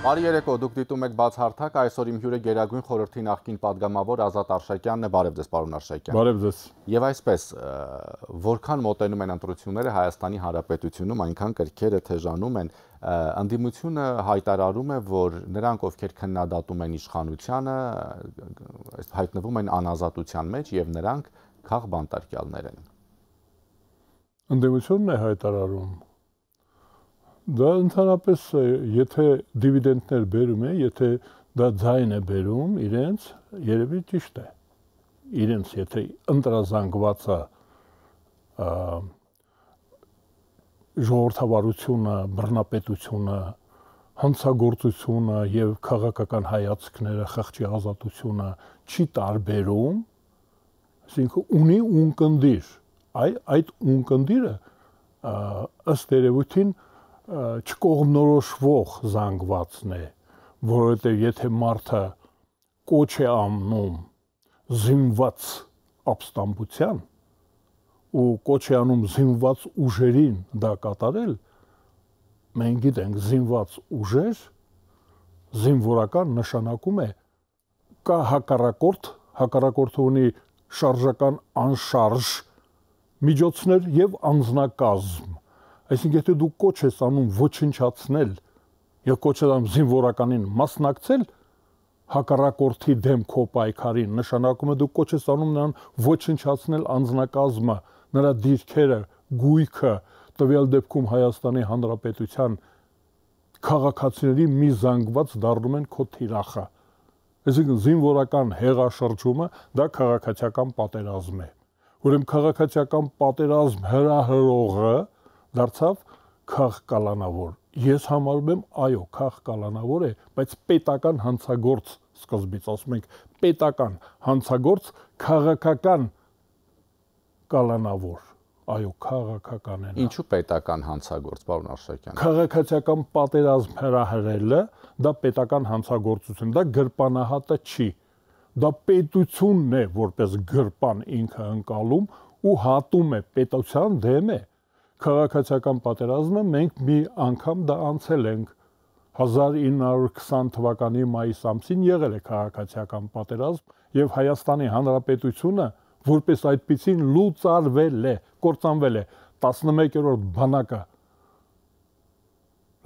Բարի երեկո, դուք դիտում եք բացհարթակ, այսօր իմ հյուրը Գերագույն խորհրդի նախկին падգամավոր Ազատ Արշակյանն է, բարև ձեզ պարոն Արշակյան։ Բարև ձեզ։ Եվ այսպես, որքան մոտենում են ընտրությունները Հայաստանի Հանրապետությունում, այնքան կրքերը թեժանում են, ընդդիմությունը հայտարարում է, որ նրանք, ովքեր քննադատում են իշխանությանը, հայտնվում են անազատության մեջ եւ նրանք քաղբանտարկյալներ են։ Ընդդիմությունն է հայտարարում։ Դա ընդհանրապես եթե դիվիդենդներ բերում է, եթե դա ձայն է բերում իրենց, երևի ճիշտ է։ Իրենց եթե ընտրազանգվածը ժողովրդավարությունը, բռնապետությունը, հանցագործությունը եւ քաղաքական հայացքները, խղճի ազատությունը չի տարբերում, այսինքն ունի ունկնդիր։ Այդ ունկնդիրը ըստ երևույթին չկողմնորոշվող զանգվածն է, որովհետև եթե մարդը կոչ է անում զինված ապստամբության ու կոչ է անում զինված ուժերին դա կատարել, մենք գիտենք զինված ուժեր, զինվորական նշանակում է կա հակառակորդը ունի շարժական անշարժ միջոցներ եւ անձնակազմ։ Այսինքն եթե դու կոչ ես անում ոչնչացնել եւ կոչ ես անում զինվորականին մասնակցել հակառակորդի դեմ քո պայքարին, նշանակում է դու կոչ ես անում նրան ոչնչացնել անձնակազմը, նրա դիրքերը, գույքը, տվյալ դեպքում Հայաստանի Հանրապետության քաղաքացիների մի զանգված դառնում են քո թիրախը։ Այսինքն զինվորական հեղաշրջումը դա քաղաքացիական պատերազմ է։ Ուրեմն քաղաքացիական պատերազմ հրահրողը դարձավ քաղկալանավոր։ Ես համարում եմ, այո, քաղկալանավոր է, բայց պետական հանցագործ սկզբից ասում ենք պետական հանցագործ քաղաքական կալանավոր։ Այո, քաղաքական են։ Ինչու պետական հանցագործ, պարոն Արշակյան։ Քաղաքացիական պատերազմ հրահրելը դա պետական հանցագործություն, դա գրպանահատը չի։ Դա պետությունն է, որպես գրպան ինքը ընկալում ու հատում է պետության դեմ է։ Քաղաքացիական պատերազմը մենք մի անգամ դա անցել ենք 1920 թվականի մայիս ամսին եղել է քաղաքացիական պատերազմ եւ Հայաստանի Հանրապետությունը որպես այդպիսին լուծարվել է, կործանվել է 11-րդ բանակը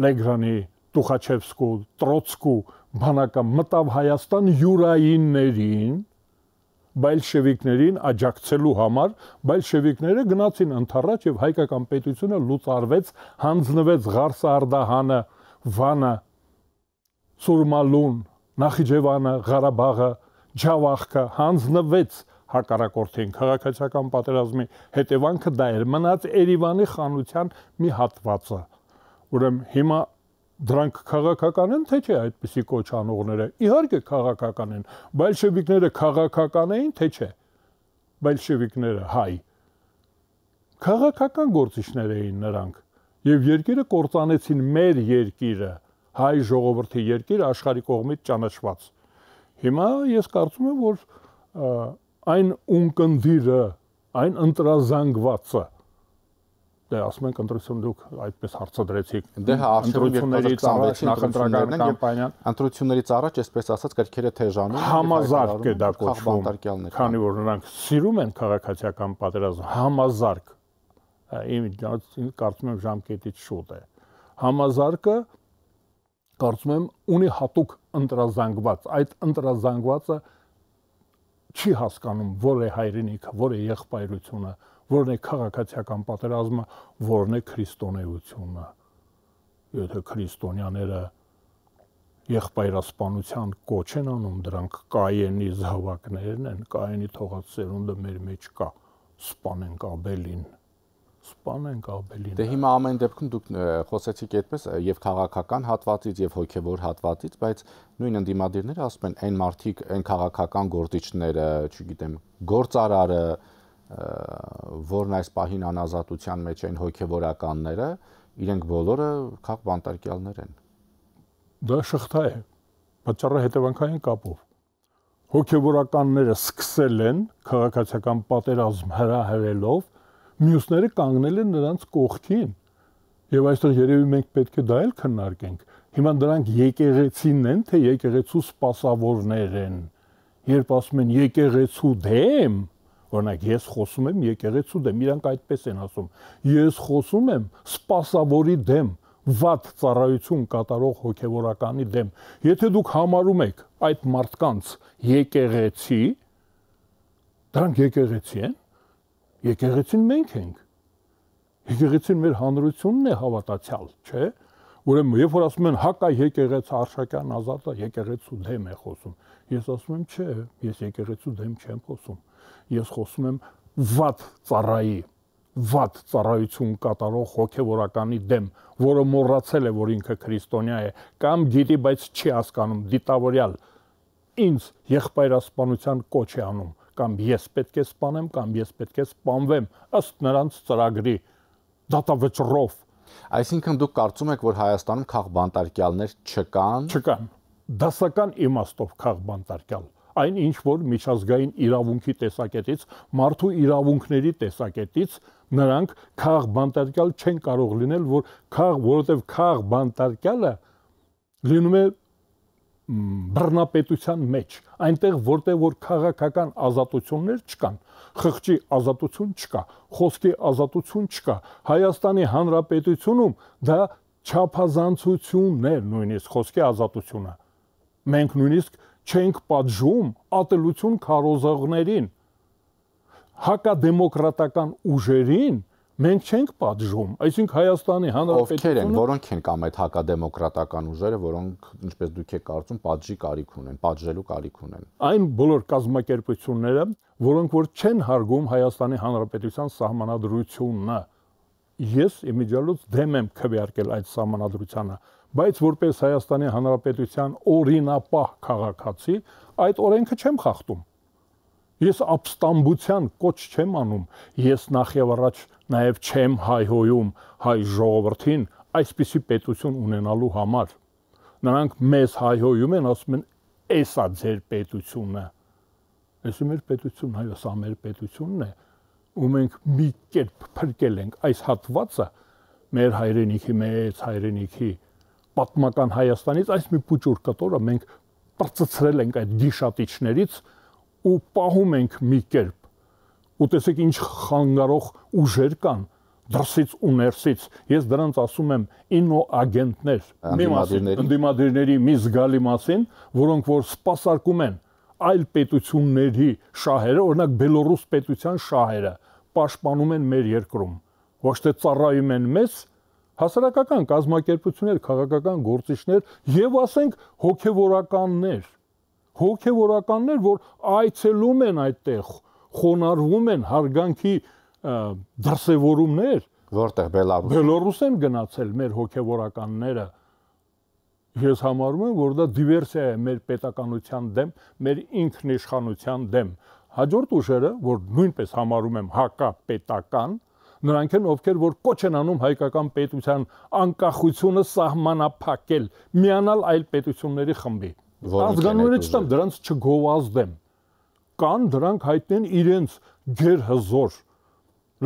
Լեգրանի, Տուխաչևսկու, Տրոցկու բանակը մտավ Հայաստան յուրայիններին բոլշևիկներին աջակցելու համար բոլշևիկները գնացին ընդառաջ եւ հայկական պետությունը լուծարվեց, հանձնվեց Ղարսարդահանը, Վանը, Սուրմալուն, Նախիջևանը, Ղարաբաղը, Ջավախքը հանձնվեց հակառակորդին քաղաքացիական պատերազմի հետևանքը դա էր մնաց Երևանի խանության մի հատվածը։ Ուրեմն հիմա դրանք քաղաքական են, թե չէ այդպիսի կոչ անողները։ Իհարկե քաղաքական են։ Բոլշևիկները քաղաքական էին, թե չէ։ Բոլշևիկները հայ։ Քաղաքական գործիչներ էին նրանք։ Եվ երկիրը կործանեցին մեր երկիրը, հայ ժողովրդի երկիրը աշխարհի կողմից ճանաչված։ Հիմա ես կարծում եմ, որ այն ունկնդիրը, այն ընտրազանգվածը Դե ասում ենք ընտրություն դուք այդպես հարցադրեցիք։ Դե հա, ընտրություններից առաջ նախընտրական կամպանիան, ընտրություններից առաջ, այսպես ասած, կրքերը թեժանում, համազարկ է դա կոչվում, քանի որ նրանք սիրում են քաղաքացիական պատերազմ, համազարկ։ Իմ կարծում եմ ժամկետից շուտ է։ Համազարկը կարծում եմ ունի հատուկ ընտրազանգված, այդ ընտրազանգվածը չի հասկանում որ է հայրենիքը, որ է եղբայրությունը, որն է քաղաքացիական պատերազմը, որն է քրիստոնեությունը։ Եթե քրիստոնյաները եղբայրասպանության կոչ են անում, դրանք Կայենի զավակներն են, Կայենի թողած սերունդը մեր մեջ կա, սպանենք Աբելին։ Դե հիմա ամեն դեպքում դուք խոսեցիք այդպես եւ քաղաքական հատվածից եւ հոգեվոր հատվածից, բայց նույն ընդդիմադիրները ասում են այն մարդիկ, այն քաղաքական գործիչները, չգիտեմ, գործարարը, որն այս պահին անազատության մեջ են հոգեվորականները, իրենք բոլորը քաղբանտարկյալներ են։ Դա շղթա է, պատճառը հետևանքային կապով։ Հոգեվորականները սկսել են քաղաքացիական պատերազմ հրահրելով, մյուսները կանգնել են նրանց կողքին։ Եվ այստեղ երևի մենք պետք է դա էլ քննարկենք։ Հիմա դրանք եկեղեցին են, թե եկեղեցու սպասավորներ են։ Երբ ասում են եկեղեցու դեմ, օրինակ ես խոսում եմ եկեղեցու դեմ, իրանք այդպես են ասում։ Ես խոսում եմ սպասավորի դեմ, վատ ծառայություն կատարող հոգևորականի դեմ։ Եթե դուք համարում եք այդ մարդկանց եկեղեցի, դրանք եկեղեցի են, եկեղեցին մենք ենք։ Եկեղեցին մեր հանրությունն է հավատացյալ, չէ՞։ Ուրեմն երբ որ ասում են հակա եկեղեցի Արշակյան Ազատը եկեղեցու դեմ է խոսում, ես ասում եմ չէ, ես եկեղեցու դեմ չեմ խոսում։ Ես խոսում եմ վատ ծառայի, վատ ծառայություն կատարող հոգևորականի դեմ, որը մոռացել է, որ ինքը քրիստոնյա է, կամ գիտի, բայց չի հասկանում, դիտավորյալ ինձ եղբայրասպանության կոչ է անում, կամ ես պետք է սպանեմ, կամ ես պետք է սպանվեմ ըստ նրանց ծրագրի դատավճռով։ Այսինքն դուք կարծում եք, որ Հայաստանում քաղբանտարկյալներ չկան։ Չկան։ Դասական իմաստով քաղբանտարկյալ, այն ինչ որ միջազգային իրավունքի տեսակետից, մարդու իրավունքների տեսակետից նրանք քաղբանտարկյալ չեն կարող լինել, որովհետև քաղբանտարկյալը լինում է բռնապետության մեջ, այնտեղ որտեղ որ քաղաքական ազատություններ չկան, խղճի ազատություն չկա, խոսքի ազատություն չկա։ Հայաստանի Հանրապետությունում դա չափազանցությունն է նույնիսկ խոսքի ազատությունը։ Մենք նույնիսկ չենք պատժում ատելություն քարոզողներին, հակադեմոկրատական ուժերին մենք չենք պատժում, այսինքն Հայաստանի Հանրապետությունը ովքեր են, որոնք են կամ այդ հակադեմոկրատական ուժերը, որոնք, ինչպես դուք եք կարծում, պատժի կարիք ունեն, պատժելու կարիք ունեն։ Այն բոլոր կազմակերպությունները, որոնք որ չեն հարգում Հայաստանի Հանրապետության սահմանադրությունը։ Ես իմիջիալոց դեմ եմ քվեարկել այդ սահմանադրությանը, բայց որպես Հայաստանի Հանրապետության օրինապահ քաղաքացի այդ օրենքը չեմ խախտում։ Ես ապստամբության կոչ չեմ անում, ես նախ եւ առաջ նաեւ չեմ հայհոյում հայ ժողովրդին այսպիսի պետություն ունենալու համար։ Նրանք մեզ հայհոյում են, ասում են, «Էսա ձեր պետությունը»։ Էսի մեր պետությունն է, սա մեր պետությունն է, ու մենք մի կերպ փրկել ենք այս հատվածը մեր հայրենիքի, մեծ հայրենիքի պատմական Հայաստանից, այս մի փուճուր կտորը մենք բրծծրել ենք այդ գիշատիչներից ու պահում ենք մի կերպ։ Ու տեսեք ինչ խանգարող ուժեր կան դրսից ու ներսից։ Ես դրանց ասում եմ ինոագենտներ, ընդդիմադիրների մի զգալի մասին, որոնք որ սպասարկում են այլ պետությունների շահերը, օրինակ Բելոռուս պետության շահերը, պաշտպանում են մեր երկրում։ Ոչ թե ծառայում են մեզ, հասարակական կազմակերպություններ, քաղաքական գործիչներ եւ ասենք հոգեվորականներ, որ այցելում են այդտեղ, խոնարհվում են հարգանքի դրսևորումներ, որտեղ Բելոռուս են գնացել մեր հոգեվորականները։ Ես համարում եմ, որ դա դիվերսիա է մեր պետականության դեմ, մեր ինքնիշխանության դեմ։ Հաջորդ ուժերը, որ նույնպես համարում եմ հակապետական, նրանք են, ովքեր որ կոչ են անում հայկական պետության անկախությունը սահմանափակել, միանալ այլ պետությունների խմբի։ Ազգանունները չտամ, դրանց չգովազդեմ։ Կան դրանք հայտնեն իրենց գերհզոր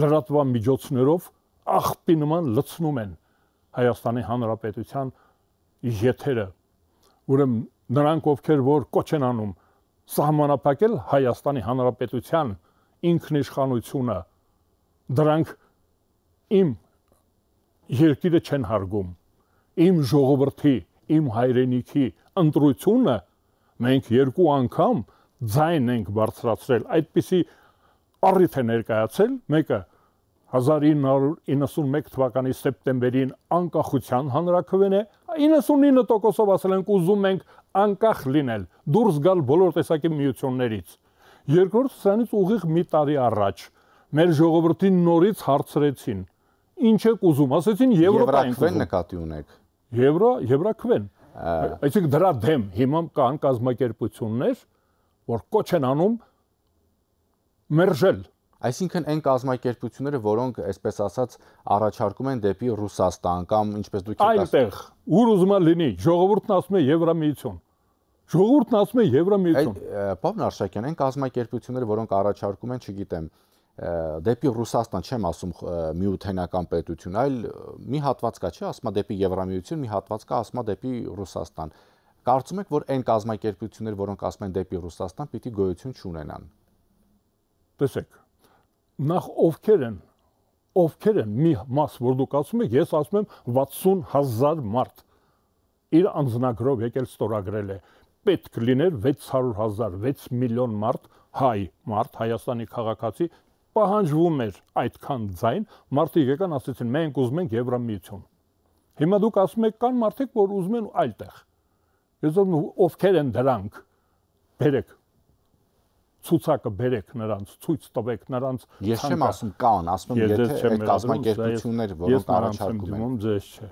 լրատվամիջոցներով աղբի նման լցնում են Հայաստանի Հանրապետության եթերը։ Ուրեմն նրանք ովքեր որ կոչ են անում սահմանափակել Հայաստանի Հանրապետության ինքնիշխանությունը, դրանք իմ երկիրը չեն հարգում, իմ ժողովրդի, իմ հայրենիքի ընտրությունը մենք երկու անգամ ձայն ենք բարձրացրել, այդպիսի առիթ է ներկայացել, մեկը 1991 թվականի սեպտեմբերին անկախության հանրաքվեն է, 99%-ով ասել ենք ուզում ենք անկախ լինել, դուրս գալ բոլոր տեսակի միություններից։ Երկրորդ սրանից ուղիղ մի տարի առաջ մեր ժողովրդին նորից հարցրեցին. ինչ եք ուզում, ասեցին Եվրաքվեն նկատի ունեք։ Եվրաքվեն։ Այսինքն դրա դեմ հիմա կան կազմակերպություններ, որ կոչ են անում մերժել։ Այսինքն այն կազմակերպությունները, որոնք, այսպես ասած, առաջարկում են դեպի Ռուսաստան կամ ինչպես դուք եք ասում, այնտեղ ուր ուզում է լինի, ժողովուրդն ասում է Եվրամիություն։ Ժողովուրդն ասում է Եվրամիություն։ Պարոն Արշակյան, այն կազմակերպությունները, որոնք առաջարկում են, չգիտեմ, դեպի Ռուսաստան չեմ ասում միութենական պետություն, այլ մի հատված կա, չէ, ասում է դեպի Եվրամիություն, մի հատված կա, ասում է դեպի Ռուսաստան։ Կարծում եք, որ այն կազմակերպություններ, որոնք ասում են դեպի Ռուսաստան, պիտի գոյություն չունենան։ Տեսեք, նախ ովքեր են մի մաս, որ դուք ասում եք, ես ասում եմ 60,000 մարդ իր անձնագրով եկել ստորագրել է, պետք լիներ 600,000, 6 միլիոն մարդ, Հայաստանի քաղաքացի, պահանջվում էր այդքան ձայն, մարդիկ եկան ասեցին, մենք ուզում ենք Եվրամիություն։ Հիմա դուք ասում եք, կան մարդիկ, որ ուզում են այլտեղ։ Ես ասում եմ, ովքեր են դրանք, բերեք, ցուցակը բերեք նրանց, ցույց տվեք նրանց։ Ես չեմ ասում կան, ասում եմ, եթե այդ կազմակերպություններ, որոնք առաջարկում են, ձեզ չէ։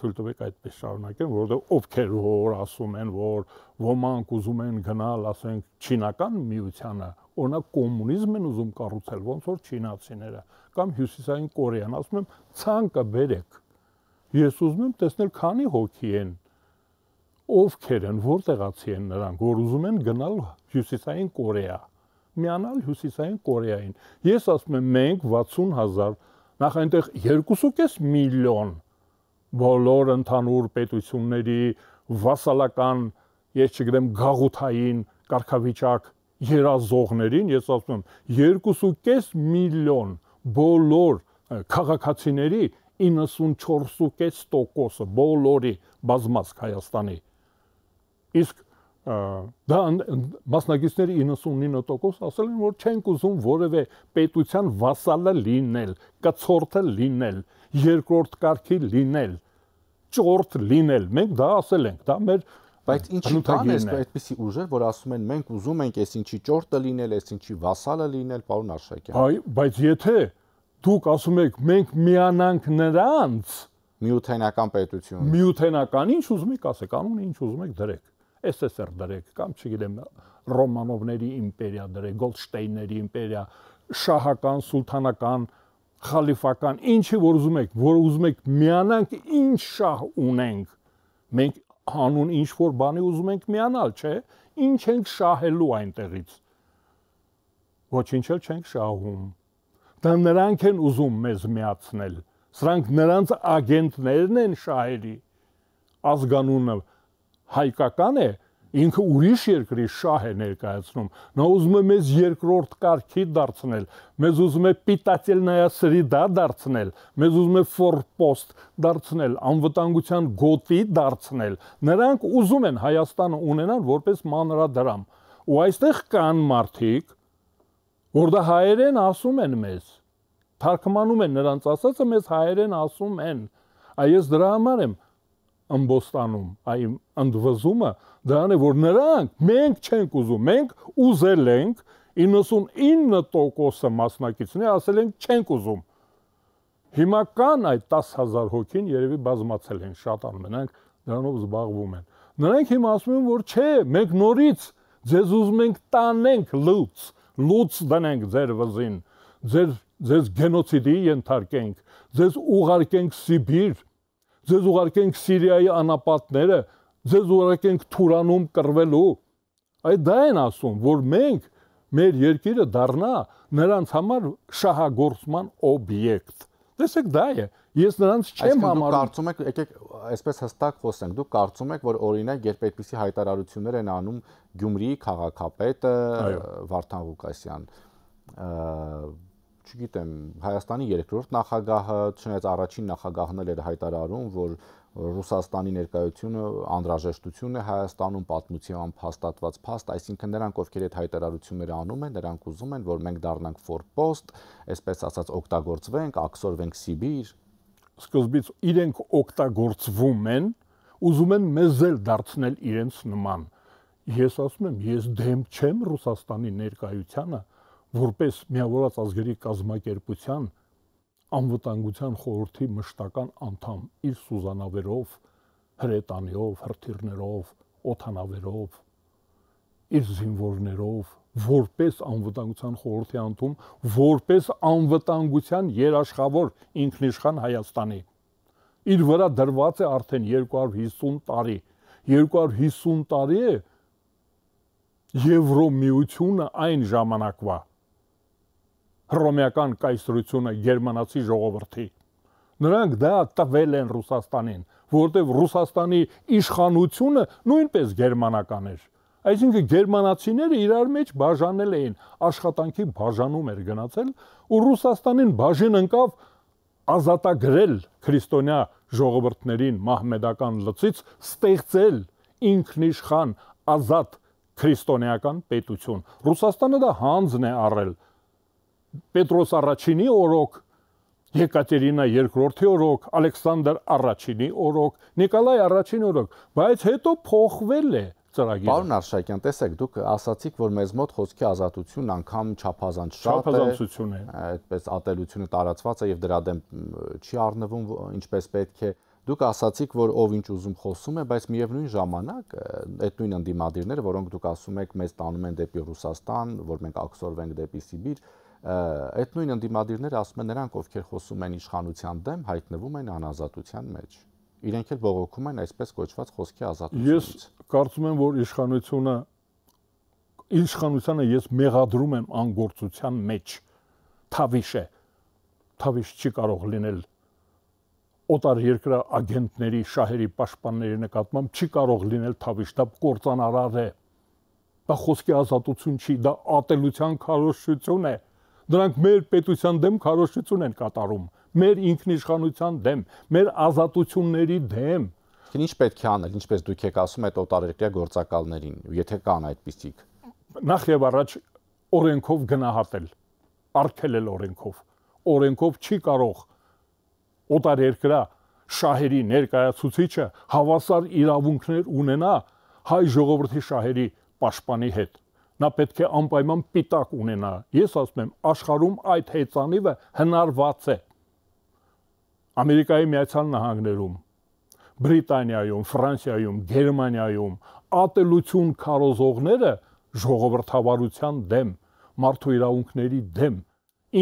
Թույլ տվեք այդպես շարունակեմ, որովհետև ովքեր որ ասում են, որ ոմանք ուզում են գնալ, ասենք, չինական միությանը, օրինակ կոմունիզմ են ուզում կառուցել, ոնց որ չինացիները, կամ հյուսիսային Կորեան, ասում եմ, ցանկը բերեք։ Ես ուզում եմ տեսնել քանի հոգի են, ովքեր են, որտեղացի են նրանք, որ ուզում են գնալ հյուսիսային Կորեա, միանալ հյուսիսային Կորեային։ Ես ասում եմ, մենք 60,000, նախ այնտեղ 2.5 միլիոն բոլոր ընդհանուր պետությունների վասալական, ես չգիտեմ, գաղութային կարգավիճակ երազողներին, ես ասում եմ 2.5 միլիոն բոլոր քաղաքացիների 94.5%-ը բոլորի բազմազգ Հայաստանի։ Իսկ դա մասնակիցների 99% ասել են, որ չենք ուզում որևէ պետության վասալը լինել, կցորդը լինել, երկրորդ կարգի լինել, ճորտ լինել։ Մենք դա ասել ենք, դա մեր Բայց ինչի կան այդպիսի ուժեր, որ ասում են մենք ուզում ենք այսինչի ճորտը լինել, այսինչի վասալը լինել, պարոն Արշակյան։ Բայց եթե դուք ասում եք մենք միանանք նրանց միութենական պետություն։ Միութենական ինչ ուզում եք ասեք, անունը ինչ ուզում եք դրեք։ SSR դրեք, կամ չգիտեմ, Ռոմանովների իմպերիա դրեք, Գոլդշտեյնների իմպերիա, շահական, սուլթանական, խալիֆական, ինչի որ ուզում եք միանանք, ինչ շահ ունենք։ Մենք հանուն ինչ որ բանի ուզում ենք միանալ, չէ՞։ Ինչ ենք շահելու այնտեղից։ Ոչինչ էլ չենք շահում։ Դա նրանք են ուզում մեզ միացնել։ Սրանք նրանց ագենտներն են շահերի։ Ազգանունը հայկական է, ինքը ուրիշ երկրի շահ է ներկայացնում։ Նա ուզում է մեզ երկրորդ կարգի դարձնել, մեզ ուզում է պիտացելնայա սրիդա դարձնել, մեզ ուզում է ֆորպոստ դարձնել, անվտանգության գոտի դարձնել։ Նրանք ուզում են Հայաստանը ունենան որպես մանրադրամ։ Ու այստեղ կան մարդիկ, որ դա հայերեն ասում են մեզ, թարգմանում են նրանց ասածը, մեզ հայերեն ասում են։ Այս դրա համար եմ ըմբոստանում, այ ընդվզումը դրան է, որ նրանք մենք չենք ուզում, մենք ուզել ենք 99%-ը մասնակիցներ ասել ենք չենք ուզում։ Հիմա կան այդ 10,000 հոգին երևի բազմացել են, շատանում են, նրանք դրանով զբաղվում են։ Նրանք հիմա ասում են, որ չէ, մենք նորից ձեզ ուզում ենք տանենք լուծ դնենք ձեր վզին, ձեզ գենոցիդի ենթարկենք, ձեզ ուղարկենք Սիբիր, ձեզ ուղարկենք Սիրիայի անապատները, ձեզ ուղարկենք Թուրանում կռվելու։ Այդ դա են ասում, որ մենք մեր երկիրը դառնա նրանց համար շահագործման օբյեկտ։ Տեսեք, դա է։ Ես նրանց չեմ համարում։ Դուք կարծում եք, եկեք այսպես հստակ խոսենք, դուք կարծում եք, որ օրինակ երբ այդպիսի հայտարարություններ են անում Գյումրիի քաղաքապետը Վարդան Ղուկասյան, չգիտեմ, Հայաստանի երկրորդ նախագահը, չնայած առաջին նախագահն էլ էր հայտարարում, որ Ռուսաստանի ներկայությունը անհրաժեշտություն է Հայաստանում պատմությամբ հաստատված փաստ, այսինքն նրանք, ովքեր այդ հայտարարությունները անում են, նրանք ուզում են, որ մենք դառնանք ֆորպոստ, այսպես ասած օգտագործվենք, աքսորվենք Սիբիր։ Սկզբից իրենք օգտագործվում են, ուզում են մեզ էլ դարձնել իրենց նման։ Ես ասում եմ, ես դեմ չեմ Ռուսաստանի ներկայությանը, որպես միավորված ազգերի կազմակերպության անվտանգության խորհրդի մշտական անդամ իր սուզանավերով, հրետանիով, հրթիռներով, օդանավերով, իր զինվորներով, որպես անվտանգության խորհրդի անդամ, որպես անվտանգության երաշխավոր ինքնիշխան Հայաստանի։ Իր վրա դրված է արդեն 250 տարի։ 250 տարի է Եվրոմիությունը այն ժամանակվա հռոմեական կայսրությունը գերմանացի ժողովրդի։ Նրանք դա տվել են Ռուսաստանին, որտեղ Ռուսաստանի իշխանությունը նույնպես գերմանական էր։ Այսինքն գերմանացիները իրար մեջ բաժանել էին, աշխատանքի բաժանում էր գնացել, ու Ռուսաստանին բաժին ընկավ ազատագրել քրիստոնյա ժողովուրդներին մահմեդական լծից, ստեղծել ինքնիշխան ազատ քրիստոնեական պետություն։ Ռուսաստանը դա հանձն է առել Պետրոս առաջինի օրոք, Եկատերինա II-ի օրոք, Ալեքսանդր առաջինի օրոք, Նիկոլայ առաջինի օրոք, բայց հետո փոխվել է ծրագիրը։ Պարոն Արշակյան, տեսեք, դուք ասացիք, որ մեզ մոտ խոսքի ազատություն անգամ չափազանց շատ է, այդպես ատելությունը տարածված է եւ դրա դեմ չի առնվում ինչպես պետք է։ Դուք ասացիք, որ ով ինչ ուզում խոսում է, բայց միևնույն ժամանակ այդ նույն ընդդիմադիրները, որոնք դուք ասում եք, մեզ տանում են դեպի Ռուսաստան, որ մենք ակսորվենք դեպի Սիբիր, այդ նույն ընդդիմադիրները ասում են, նրանք, ովքեր խոսում են իշխանության դեմ, հայտնվում են անազատության մեջ։ Իրենք էլ բողոքում են այսպես կոչված խոսքի ազատությունից։ Ես կարծում եմ, որ իշխանությանը ես մեղադրում եմ անգործության մեջ։ Թավիշ է։ Թավիշ չի կարող լինել օտար երկրի ագենտների, շահերի պաշտպանների նկատմամբ չի կարող լինել թավիշ, դա կործանարար է։ Դա խոսքի ազատություն չի, դա ատելության քարոզչություն է։ Դրանք մեր պետության դեմ քարոզչություն են կատարում, մեր ինքնիշխանության դեմ, մեր ազատությունների դեմ։ Ինչ պետք է անել, ինչպես դուք եք ասում այդ օտարերկրյա գործակալներին, եթե կան այդպիսիք։ Նախ եւ առաջ օրենքով գնահատել, արգելել օրենքով։ Օրենքով չի կարող օտարերկրյա շահերի ներկայացուցիչը հավասար իրավունքներ ունենա հայ ժողովրդի շահերի պաշտպանի հետ։ Նա պետք է անպայման պիտակ ունենա։ Ես ասում եմ, աշխարհում այդ հեծանիվը հնարված է։ Ամերիկայի Միացյալ Նահանգներում, Բրիտանիայում, Ֆրանսիայում, Գերմանիայում ատելություն քարոզողները ժողովրդավարության դեմ, մարդու իրավունքների դեմ,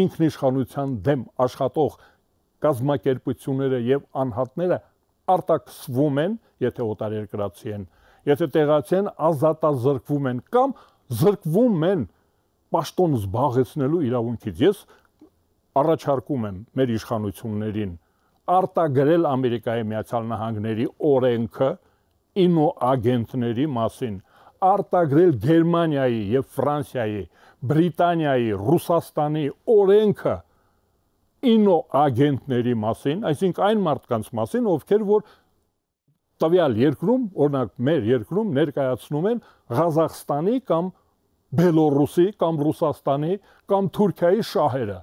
ինքնիշխանության դեմ աշխատող կազմակերպությունները եւ անհատները արտաքսվում են, եթե օտարերկրացի են, եթե տեղացի են, ազատազրկվում են կամ զրկվում են պաշտոն զբաղեցնելու իրավունքից։ Ես առաջարկում եմ մեր իշխանություններին արտագրել Ամերիկայի Միացյալ Նահանգների օրենքը ինոագենտների մասին, արտագրել Գերմանիայի եւ Ֆրանսիայի, Բրիտանիայի, Ռուսաստանի օրենքը ինոագենտների մասին, այսինքն այն մարդկանց մասին, ովքեր որ տվյալ երկրում, օրինակ մեր երկրում ներկայացնում են Ղազախստանի կամ Բելոռուսի կամ Ռուսաստանի կամ Թուրքիայի շահերը,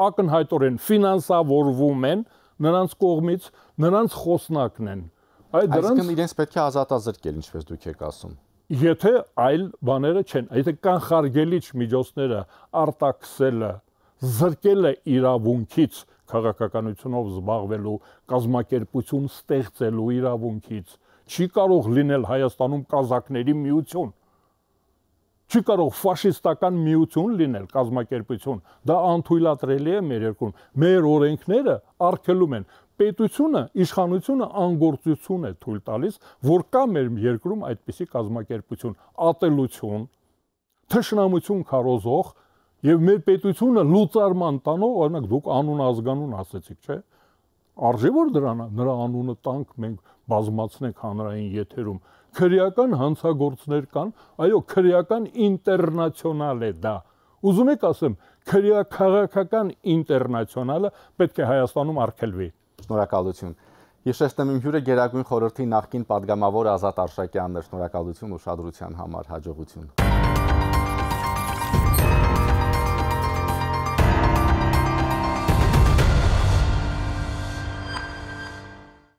ակնհայտորեն ֆինանսավորվում են նրանց կողմից, նրանց խոսնակն են։ Այսինքն իրենց պետք է ազատազրկել, ինչպես դուք եք ասում։ Եթե այլ բաները չեն, եթե կանխարգելիչ միջոցները արտաքսելը, զրկելը իրավունքից, քաղաքականությունով զբաղվելու, կազմակերպություն ստեղծելու իրավունքից, չի կարող լինել Հայաստանում կազակների միություն։ Չի կարող ֆաշիստական միություն լինել, կազմակերպություն։ Դա անթույլատրելի է մեր երկրում։ Մեր օրենքները արգելում են։ Պետությունը, իշխանությունը անգործություն է թույլ տալիս, որ կա մեր երկրում այդպիսի կազմակերպություն, ատելություն, թշնամություն քարոզող եւ մեր պետությունը լուծարման տանող, օրինակ դուք անուն ազգանուն ասեցիք, չէ՞։ Արժի որ նրա անունը տանք մենք բազմացնենք հանրային եթերում։ Քրեական հանցագործներ կան, այո, քրեական ինտերնացիոնալ է դա։ Ուզում եք ասեմ, քրեական ինտերնացիոնալը պետք է Հայաստանում արգելվի։ Շնորհակալություն։ Հիշեցնեմ իմ հյուրը Գերագույն խորհրդի նախկին падգամավոր Ազատ Արշակյանն է։ Շնորհակալություն ուշադրության համար, հաջողություն։